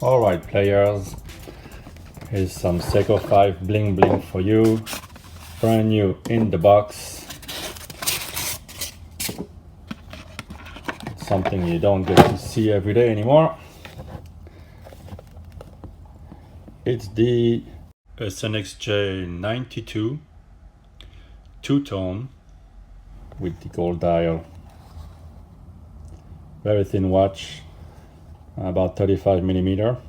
Alright players, here's some Seiko 5 Bling Bling for you, brand new in the box. It's something you don't get to see every day anymore. It's the SNXJ92 two-tone with the gold dial. Very thin watch, about 35mm,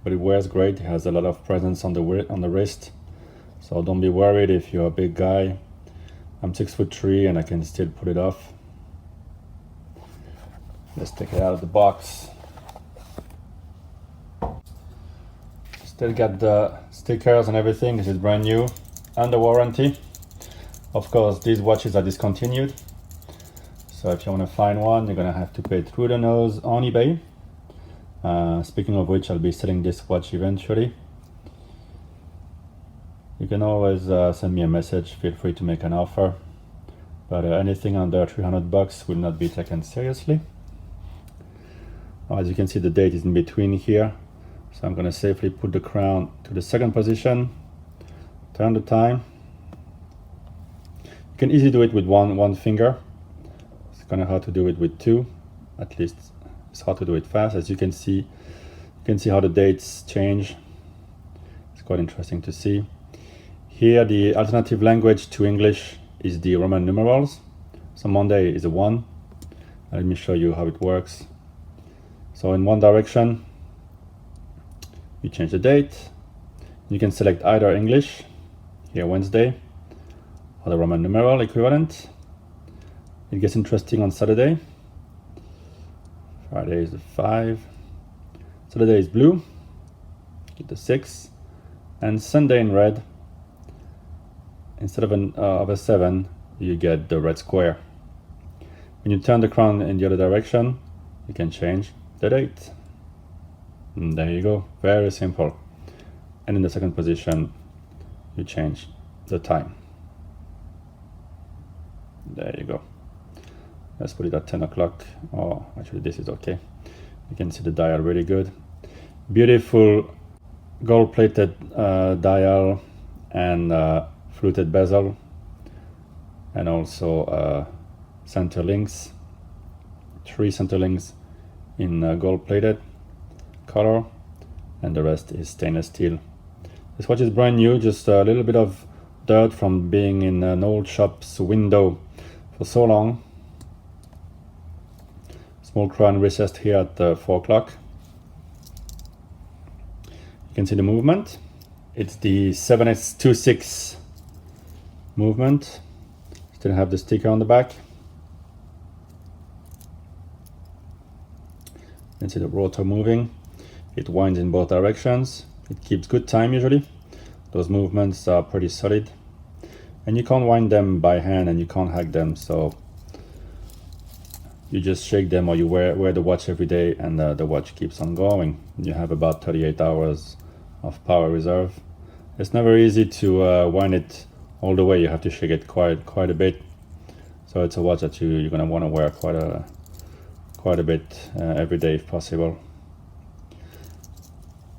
but it wears great. It has a lot of presence on the wrist, so don't be worried if you're a big guy. I'm 6'3" and I can still pull it off. Let's take it out of the box. Still got the stickers and everything. This is brand new, under warranty. Of course, these watches are discontinued, so if you want to find one, you're gonna have to pay through the nose on eBay. Speaking of which, I'll be selling this watch eventually. You can always send me a message, feel free to make an offer, but anything under 300 bucks will not be taken seriously. As you can see, the date is in between here, so I'm going to safely put the crown to the second position, turn the time. You can easily do it with one finger. It's kind of hard to do it with two, at least it's hard to do it fast. As you can see how the dates change. It's quite interesting to see. Here the alternative language to English is the Roman numerals. So Monday is a 1. Let me show you how it works. So in one direction you change the date. You can select either English, here Wednesday, or the Roman numeral equivalent. It gets interesting on Saturday. Friday is the 5, Saturday is blue, get the 6, and Sunday in red. Instead of a 7, you get the red square. When you turn the crown in the other direction, you can change the date. And there you go, very simple. And in the second position, you change the time. There you go. Let's put it at 10 o'clock. Oh, actually this is okay. You can see the dial really good. Beautiful gold-plated dial and fluted bezel, and also center links. 3 center links in gold-plated color, and the rest is stainless steel. This watch is brand new, just a little bit of dirt from being in an old shop's window for so long. Small crown recessed here at 4 o'clock. You can see the movement. It's the 7S26 movement. Still have the sticker on the back. You can see the rotor moving. It winds in both directions. It keeps good time usually. Those movements are pretty solid. And you can't wind them by hand and you can't hack them, so you just shake them, or you wear the watch every day, and the watch keeps on going. You have about 38 hours of power reserve. It's never easy to wind it all the way. You have to shake it quite a bit. So it's a watch that you're gonna want to wear quite a bit every day if possible.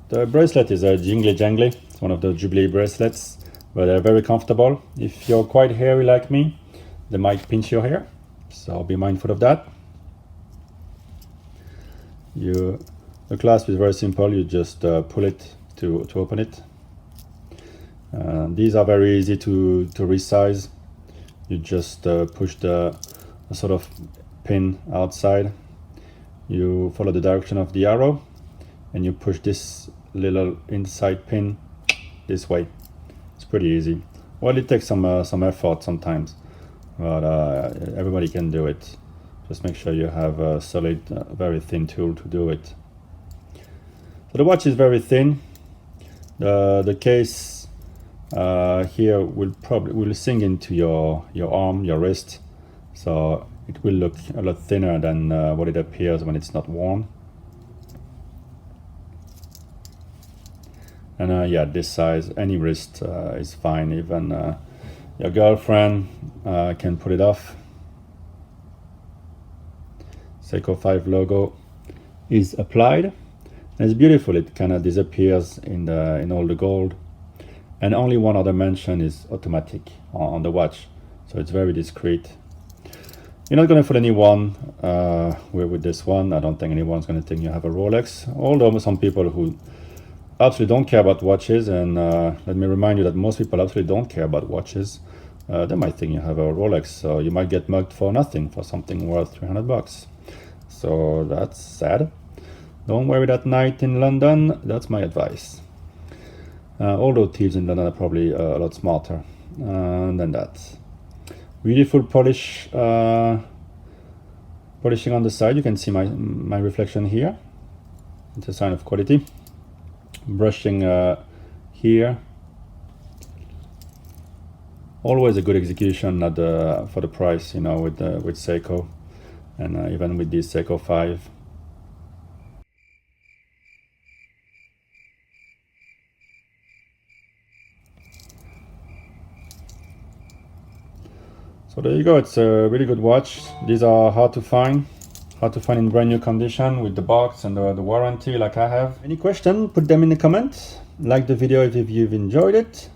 The bracelet is a jingly jangly. It's one of the Jubilee bracelets, but they're very comfortable. If you're quite hairy like me, they might pinch your hair, so be mindful of that. The clasp is very simple. You just pull it to open it. These are very easy to resize. You just push the sort of pin outside. You follow the direction of the arrow, and you push this little inside pin this way. It's pretty easy. Well, it takes some effort sometimes, but everybody can do it. Just make sure you have a solid, very thin tool to do it. So the watch is very thin. The case here will sink into your arm, your wrist, so it will look a lot thinner than what it appears when it's not worn. And yeah, this size, any wrist is fine. Even your girlfriend can pull it off. Seiko 5 logo is applied, And it's beautiful. It kind of disappears in all the gold. And only one other mention is automatic on the watch, so it's very discreet. You're not going to fool anyone with this one. I don't think anyone's going to think you have a Rolex, although some people who absolutely don't care about watches, and let me remind you that most people absolutely don't care about watches. They might think you have a Rolex, so you might get mugged for nothing, for something worth 300 bucks. So that's sad. Don't wear it at night in London. That's my advice. Although thieves in London are probably a lot smarter than that. Beautiful polishing on the side. You can see my reflection here. It's a sign of quality. Brushing here. Always a good execution for the price, you know, with Seiko, and even with this Seiko 5. So there you go. It's a really good watch. These are hard to find in brand new condition with the box and the warranty like I have. Any question, put them in the comments. Like the video if you've enjoyed it.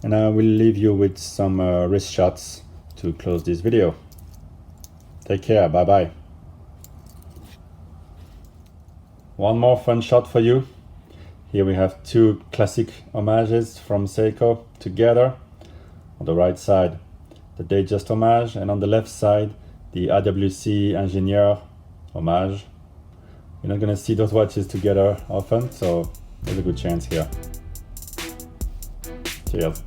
And I will leave you with some wrist shots to close this video. Take care. Bye bye. One more fun shot for you. Here we have two classic homages from Seiko together. On the right side, the Datejust homage, and on the left side, the AWC Engineer homage. You're not gonna see those watches together often, so there's a good chance here. Cheers.